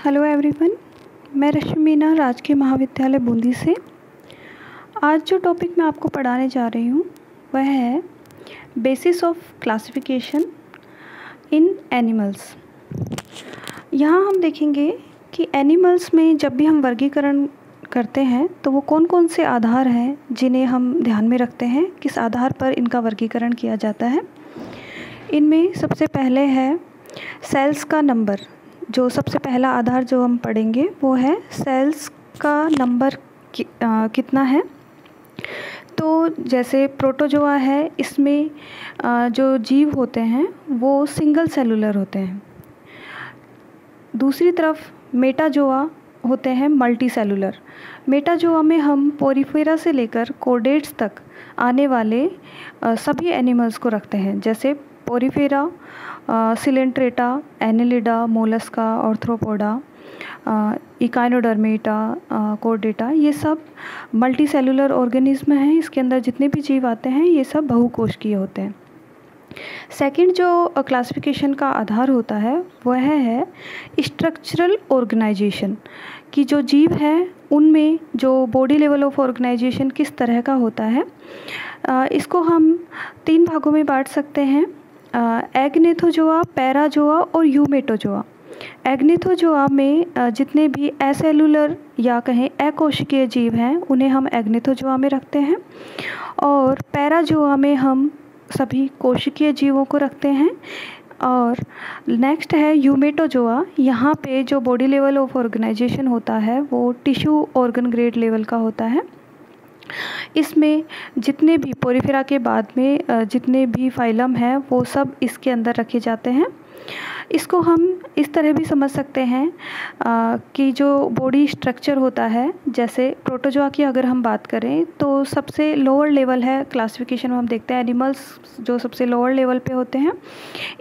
Hello everyone, मैं रश्मि मीना राजकीय महाविद्यालय बूंदी से। आज जो टॉपिक मैं आपको पढ़ाने जा रही हूँ वह है basis of classification in animals. यहाँ हम देखेंगे कि एनिमल्स में जब भी हम वर्गीकरण करते हैं तो वो कौन कौन से आधार हैं जिन्हें हम ध्यान में रखते हैं, किस आधार पर इनका वर्गीकरण किया जाता है। इनमें सबसे पहले है सेल्स का नंबर। जो सबसे पहला आधार जो हम पढ़ेंगे वो है सेल्स का नंबर कितना है। तो जैसे प्रोटोजोआ है, इसमें जो जीव होते हैं वो सिंगल सेलुलर होते हैं। दूसरी तरफ मेटाजोआ होते हैं मल्टी सेलुलर। मेटाजोआ में हम पोरीफेरा से लेकर कोडेट्स तक आने वाले सभी एनिमल्स को रखते हैं, जैसे Porifera, Coelenterata, Annelida, Mollusca, Arthropoda, Echinodermata, Chordata. ये सब मल्टी सेलुलर ऑर्गेनिज्म हैं। इसके अंदर जितने भी जीव आते हैं ये सब बहुकोशिकीय होते हैं। सेकंड जो क्लासिफिकेशन का आधार होता है वह है स्ट्रक्चरल ऑर्गेनाइजेशन, कि जो जीव हैं उनमें जो बॉडी लेवल ऑफ ऑर्गेनाइजेशन किस तरह का होता है। इसको हम 3 भागों में बांट सकते हैं, एग्नेथोजोआ, पैराजोआ और यूमेटोजोआ। एग्नेथोजोआ में जितने भी एसेलुलर या कहें अकोशिकीय जीव हैं उन्हें हम एग्नेथोजोआ में रखते हैं, और पैराजोआ में हम सभी कोशिकीय जीवों को रखते हैं। और नेक्स्ट है यूमेटोजोआ। यहाँ पे जो बॉडी लेवल ऑफ ऑर्गेनाइजेशन होता है वो टिश्यू ऑर्गन ग्रेड लेवल का होता है। इसमें जितने भी पोरीफेरा के बाद में जितने भी फाइलम हैं वो सब इसके अंदर रखे जाते हैं। इसको हम इस तरह भी समझ सकते हैं कि जो बॉडी स्ट्रक्चर होता है, जैसे प्रोटोजोआ की अगर हम बात करें तो सबसे लोअर लेवल है क्लासिफिकेशन में हम देखते हैं एनिमल्स जो सबसे लोअर लेवल पे होते हैं।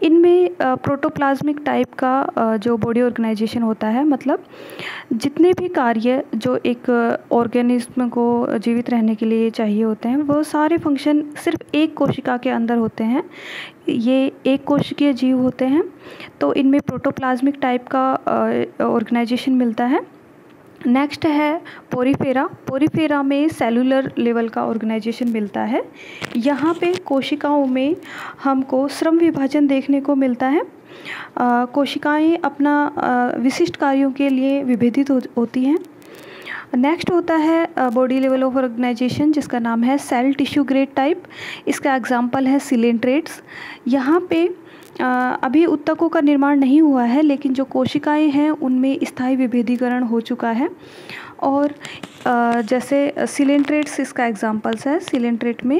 इनमें प्रोटोप्लाज्मिक टाइप का जो बॉडी ऑर्गेनाइजेशन होता है, मतलब जितने भी कार्य जो एक ऑर्गेनिज्म को जीवित रहने के लिए चाहिए होते हैं वो सारे फंक्शन सिर्फ एक कोशिका के अंदर होते हैं। ये एक कोशिकीय जीव होते हैं, तो इनमें प्रोटोप्लाज्मिक टाइप का ऑर्गेनाइजेशन मिलता है। नेक्स्ट है पोरीफेरा। पोरीफेरा में सेलुलर लेवल का ऑर्गेनाइजेशन मिलता है। यहाँ पे कोशिकाओं में हमको श्रम विभाजन देखने को मिलता है। कोशिकाएं अपना विशिष्ट कार्यों के लिए विभेदित होती हैं। नेक्स्ट होता है बॉडी लेवल ऑफ ऑर्गेनाइजेशन जिसका नाम है सेल टिश्यू ग्रेड टाइप। इसका एग्जांपल है सिलेंट्रेट्स। यहाँ पे अभी उत्तकों का निर्माण नहीं हुआ है, लेकिन जो कोशिकाएं हैं उनमें स्थायी विभेदीकरण हो चुका है। और जैसे सिलेंट्रेट्स इसका एग्जांपल्स है। सिलेंट्रेट में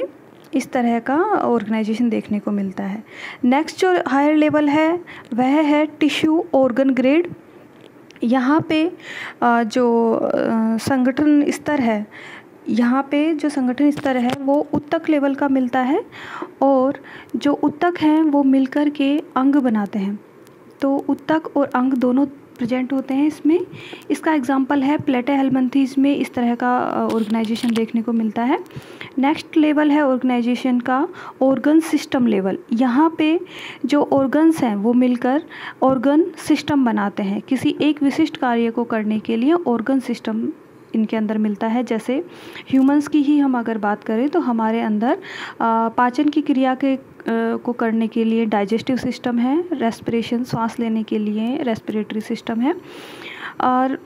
इस तरह का ऑर्गेनाइजेशन देखने को मिलता है। नेक्स्ट जो हायर लेवल है वह है टिश्यू ऑर्गन ग्रेड। यहाँ पे जो संगठन स्तर है, यहाँ पे जो संगठन स्तर है वो उत्तक लेवल का मिलता है, और जो उत्तक हैं वो मिलकर के अंग बनाते हैं। तो उत्तक और अंग दोनों प्रेजेंट होते हैं इसमें। इसका एग्जांपल है प्लेटेहेल्मिन्थेस में इस तरह का ऑर्गेनाइजेशन देखने को मिलता है। नेक्स्ट लेवल है ऑर्गेनाइजेशन का ऑर्गन सिस्टम लेवल। यहाँ पे जो ऑर्गन्स हैं वो मिलकर ऑर्गन सिस्टम बनाते हैं। किसी एक विशिष्ट कार्य को करने के लिए ऑर्गन सिस्टम इनके अंदर मिलता है। जैसे ह्यूमंस की ही हम अगर बात करें तो हमारे अंदर पाचन की क्रिया के को करने के लिए डाइजेस्टिव सिस्टम है, रेस्पिरेशन सांस लेने के लिए रेस्पिरेटरी सिस्टम है। और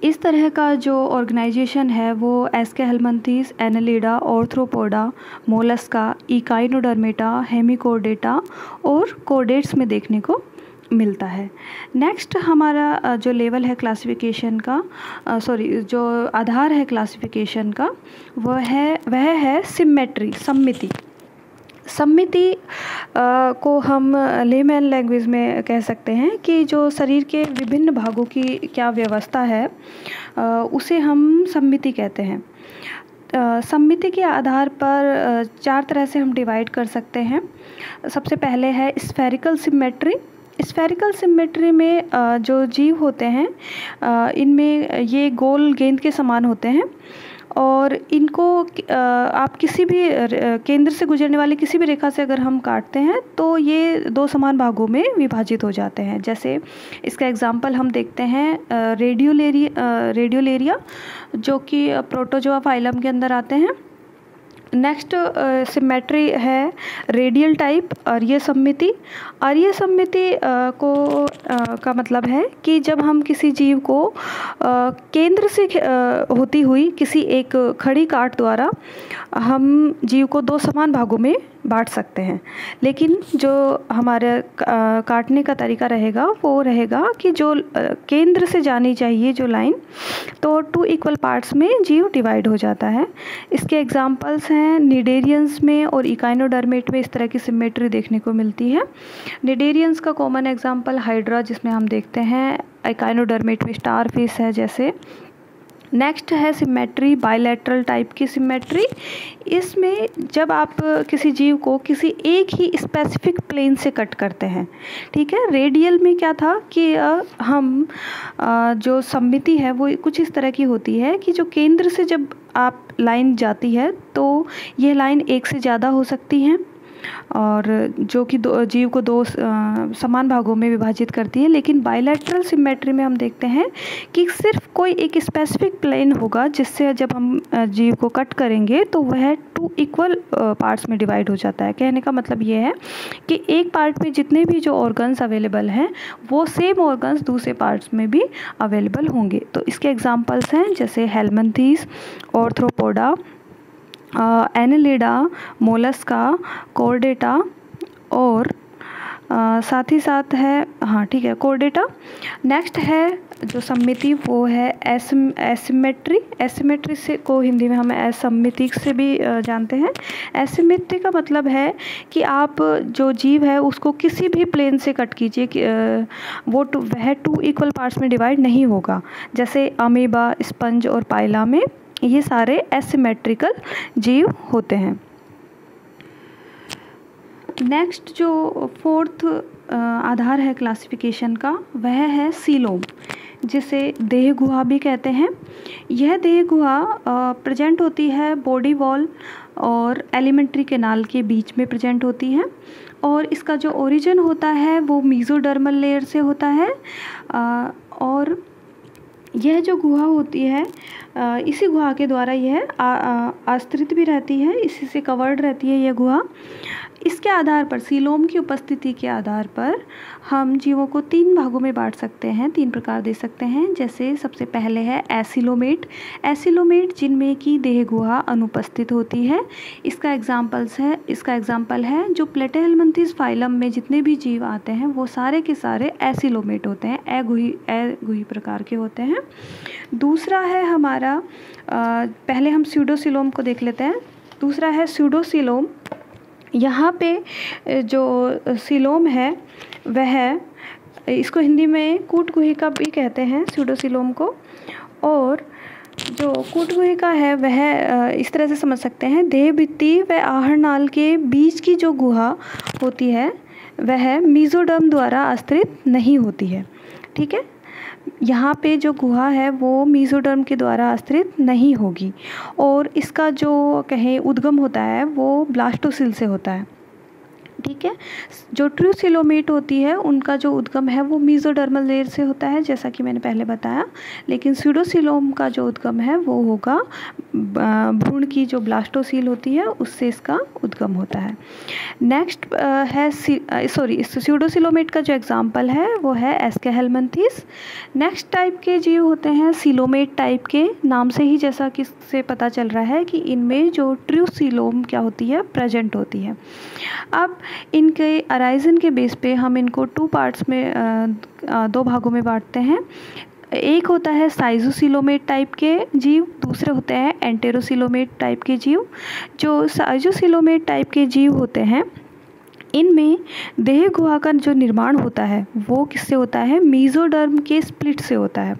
इस तरह का जो ऑर्गेनाइजेशन है वो एस्केहेल्मिन्थेस, एनेलिडा, ऑर्थ्रोपोडा, मोलस्का, इकाइनोडर्मेटा, हेमिकोर्डेटा और कोडेट्स में देखने को मिलता है। नेक्स्ट हमारा जो लेवल है क्लासिफिकेशन का, जो आधार है क्लासिफिकेशन का वह है सिमेट्री, सम्मिति। सम्मिति को हम लेमैन लैंग्वेज में कह सकते हैं कि जो शरीर के विभिन्न भागों की क्या व्यवस्था है उसे हम सम्मिति कहते हैं। सम्मिति के आधार पर 4 तरह से हम डिवाइड कर सकते हैं। सबसे पहले है स्फेरिकल सिमेट्री। स्फेरिकल सिमेट्री में जो जीव होते हैं इनमें ये गोल गेंद के समान होते हैं, और इनको आप किसी भी केंद्र से गुजरने वाली किसी भी रेखा से अगर हम काटते हैं तो ये दो समान भागों में विभाजित हो जाते हैं। जैसे इसका एग्जांपल हम देखते हैं रेडियोलेरिया जो कि प्रोटोजोआ फाइलम के अंदर आते हैं। नेक्स्ट सिमेट्री है रेडियल टाइप अर्य सममिति। अर्य सममिति का मतलब है कि जब हम किसी जीव को केंद्र से होती हुई किसी एक खड़ी काट द्वारा हम जीव को दो समान भागों में बांट सकते हैं, लेकिन जो हमारे काटने का तरीका रहेगा वो रहेगा कि जो केंद्र से जानी चाहिए जो लाइन, तो 2 इक्वल पार्ट्स में जीव डिवाइड हो जाता है। इसके एग्जांपल्स हैं निडेरियंस में और इकाइनोडर्मेट में इस तरह की सिमेट्री देखने को मिलती है। निडेरियंस का कॉमन एग्जांपल हाइड्रा जिसमें हम देखते हैं, इकाइनोडर्मेट में स्टार फिश है जैसे। नेक्स्ट है सिमेट्री बायलैटरल टाइप की सिमेट्री। इसमें जब आप किसी जीव को किसी एक ही स्पेसिफिक प्लेन से कट करते हैं, ठीक है। रेडियल में क्या था कि हम जो सममिति है वो कुछ इस तरह की होती है कि जो केंद्र से जब आप लाइन जाती है तो यह लाइन एक से ज़्यादा हो सकती है और जो कि जीव को दो समान भागों में विभाजित करती है। लेकिन बायलैटरल सिमेट्री में हम देखते हैं कि सिर्फ कोई एक स्पेसिफिक प्लेन होगा जिससे जब हम जीव को कट करेंगे तो वह 2 इक्वल पार्ट्स में डिवाइड हो जाता है। कहने का मतलब ये है कि एक पार्ट में जितने भी जो ऑर्गन्स अवेलेबल हैं वो सेम ऑर्गन्स दूसरे पार्ट्स में भी अवेलेबल होंगे। तो इसके एग्जाम्पल्स हैं जैसे हेलमिंथेस, आर्थ्रोपोडा, एनेलिडा, मोलस्का, कॉर्डेटा और साथ ही साथ है कॉर्डेटा। नेक्स्ट है जो सममिति वो है एसिमेट्री। एसिमेट्री से को हिंदी में हम असममिति से भी जानते हैं। एसिमेट्री का मतलब है कि आप जो जीव है उसको किसी भी प्लेन से कट कीजिए कि वह 2 इक्वल पार्ट्स में डिवाइड नहीं होगा। जैसे अमीबा, स्पंज और पाइला में ये सारे एसिमेट्रिकल जीव होते हैं। नेक्स्ट जो 4th आधार है क्लासिफिकेशन का वह है सीलोम, जिसे देह गुहा भी कहते हैं। यह देह गुहा प्रेजेंट होती है बॉडी वॉल और एलिमेंट्री कैनाल के बीच में प्रेजेंट होती है और इसका जो ओरिजिन होता है वो मेसोडर्मल लेयर से होता है और यह जो गुहा होती है इसी गुहा के द्वारा यह आस्तृत भी रहती है, इसी से कवर्ड रहती है यह गुहा। इसके आधार पर सीलोम की उपस्थिति के आधार पर हम जीवों को 3 भागों में बांट सकते हैं, 3 प्रकार दे सकते हैं। जैसे सबसे पहले है एसिलोमेट। एसिलोमेट जिनमें की देह गुहा अनुपस्थित होती है। इसका एग्जाम्पल है जो प्लेटेहेलमिन्थेस फाइलम में जितने भी जीव आते हैं वो सारे के सारे एसिलोमेट होते हैं, अगुही प्रकार के होते हैं। दूसरा है हमारा पहले हम स्यूडोसीलोम को देख लेते हैं। दूसरा है स्यूडोसीलोम। यहाँ पे जो सीलोम है वह इसको हिंदी में कूटगुहिका भी कहते हैं स्यूडोसीलोम को, और जो कूटगुहिका है वह इस तरह से समझ सकते हैं देह भित्ति व आहर नाल के बीच की जो गुहा होती है वह मेसोडर्म द्वारा आश्रित नहीं होती है, ठीक है। यहाँ पे जो गुहा है वो मेसोडर्म के द्वारा आश्रित नहीं होगी और इसका जो कहें उद्गम होता है वो ब्लास्टोसिल से होता है, ठीक है। जो ट्रू सीलोमेट होती है उनका जो उद्गम है वो मेसोडर्मल लेयर से होता है जैसा कि मैंने पहले बताया, लेकिन स्यूडोसीलोम का जो उद्गम है वो होगा भ्रूण की जो ब्लास्टोसील होती है उससे इसका उद्गम होता है। नेक्स्ट है स्यूडोसीलोमेट का जो एग्जाम्पल है वो है एस्केहेलमिन्थेस। नेक्स्ट टाइप के जीव होते हैं सीलोमेट टाइप के, नाम से ही जैसा कि से पता चल रहा है कि इनमें जो ट्रू सीलोम क्या होती है प्रेजेंट होती है। अब इनके अराइजन के बेस पे हम इनको 2 पार्ट्स में 2 भागों में बांटते हैं। एक होता है साइजोसीलोमेट टाइप के जीव, दूसरे होते हैं एंटेरोसीलोमेट टाइप के जीव। जो साइजोसीलोमेट टाइप के जीव होते हैं इनमें देह गुहा का जो निर्माण होता है वो किससे होता है, मेसोडर्म के स्प्लिट से होता है।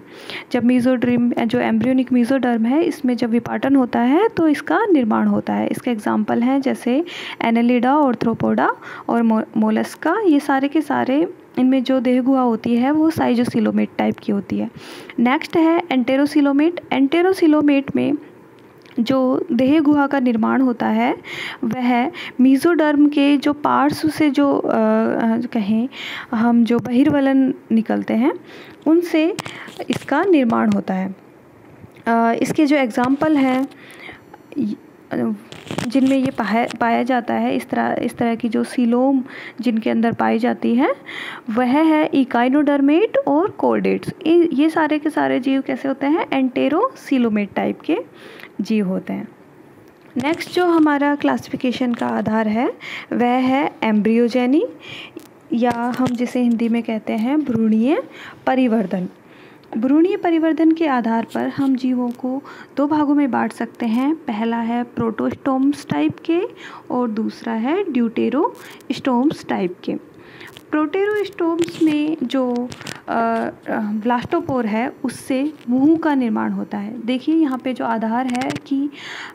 जब मेसोडर्म जो एम्ब्रियोनिक मेसोडर्म है इसमें जब विपाटन होता है तो इसका निर्माण होता है। इसके एग्जाम्पल हैं जैसे एनेलिडा, आर्थ्रोपोडा और मोलस्का। ये सारे के सारे इनमें जो देह गुहा होती है वो साइजोसीलोमेट टाइप की होती है। नेक्स्ट है एंटेरोसीलोमेट। एंटेरोसीलोमेट में जो देह गुहा का निर्माण होता है वह मीज़ोडर्म के जो पार्श्व से जो कहें हम जो बहिर्वलन निकलते हैं उनसे इसका निर्माण होता है। इसके जो एग्ज़ाम्पल हैं जिनमें ये पाया जाता है, इस तरह की जो सीलोम जिनके अंदर पाई जाती है वह है इकाइनोडर्मेट और कॉर्डेट्स। ये सारे के सारे जीव कैसे होते हैं? एंटेरोसीलोमेट टाइप के जीव होते हैं। नेक्स्ट जो हमारा क्लासिफिकेशन का आधार है वह है एम्ब्रियोजेनी, या हम जिसे हिंदी में कहते हैं भ्रूणीय परिवर्धन। भ्रूणीय परिवर्धन के आधार पर हम जीवों को दो भागों में बांट सकते हैं। पहला है प्रोटोस्टोम्स टाइप के और दूसरा है ड्यूटेरोस्टोम्स टाइप के। प्रोटेरोस्टोम्स में जो ब्लास्टोपोर है उससे मुंह का निर्माण होता है। देखिए यहाँ पे जो आधार है कि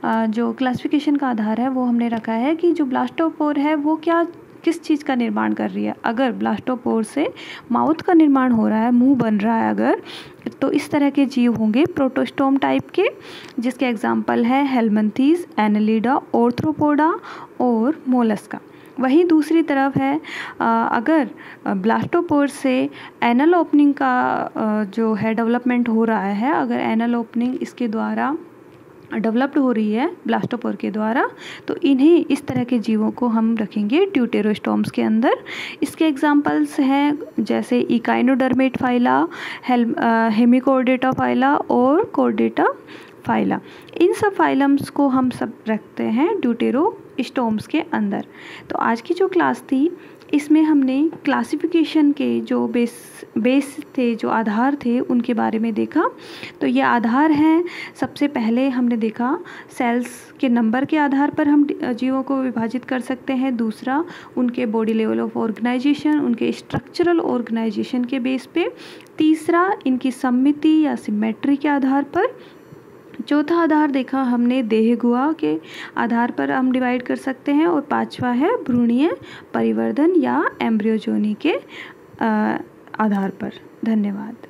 जो क्लासिफिकेशन का आधार है वो हमने रखा है कि जो ब्लास्टोपोर है वो किस चीज़ का निर्माण कर रही है। अगर ब्लास्टोपोर से माउथ का निर्माण हो रहा है, मुंह बन रहा है अगर, तो इस तरह के जीव होंगे प्रोटोस्टोम टाइप के, जिसके एग्जाम्पल है हेलमिंथीज, एनालिडा, ऑर्थ्रोपोडा और मोलस्का। वहीं दूसरी तरफ है अगर ब्लास्टोपोर से एनल ओपनिंग का जो है डेवलपमेंट हो रहा है, अगर एनल ओपनिंग इसके द्वारा डेवलप्ड हो रही है ब्लास्टोपोर के द्वारा, तो इन्हीं इस तरह के जीवों को हम रखेंगे ड्यूटेरोस्टोम्स के अंदर। इसके एग्जांपल्स हैं जैसे इकाइनोडर्मेट फाइला, हेमिकोर्डेटा फाइला और कोर्डेटा फाइला। इन सब फाइलम्स को हम सब रखते हैं ड्यूटेरोस्टोम्स के अंदर। तो आज की जो क्लास थी इसमें हमने क्लासिफिकेशन के जो बेस थे, जो आधार थे, उनके बारे में देखा। तो ये आधार हैं, सबसे पहले हमने देखा सेल्स के नंबर के आधार पर हम जीवों को विभाजित कर सकते हैं। दूसरा उनके बॉडी लेवल ऑफ ऑर्गेनाइजेशन, उनके स्ट्रक्चरल ऑर्गेनाइजेशन के बेस पे। तीसरा इनकी सममिति या सिमेट्री के आधार पर। चौथा आधार देखा हमने देह गुहा के आधार पर हम डिवाइड कर सकते हैं। और पांचवा है भ्रूणीय परिवर्धन या एम्ब्रियोजोनी के आधार पर। धन्यवाद।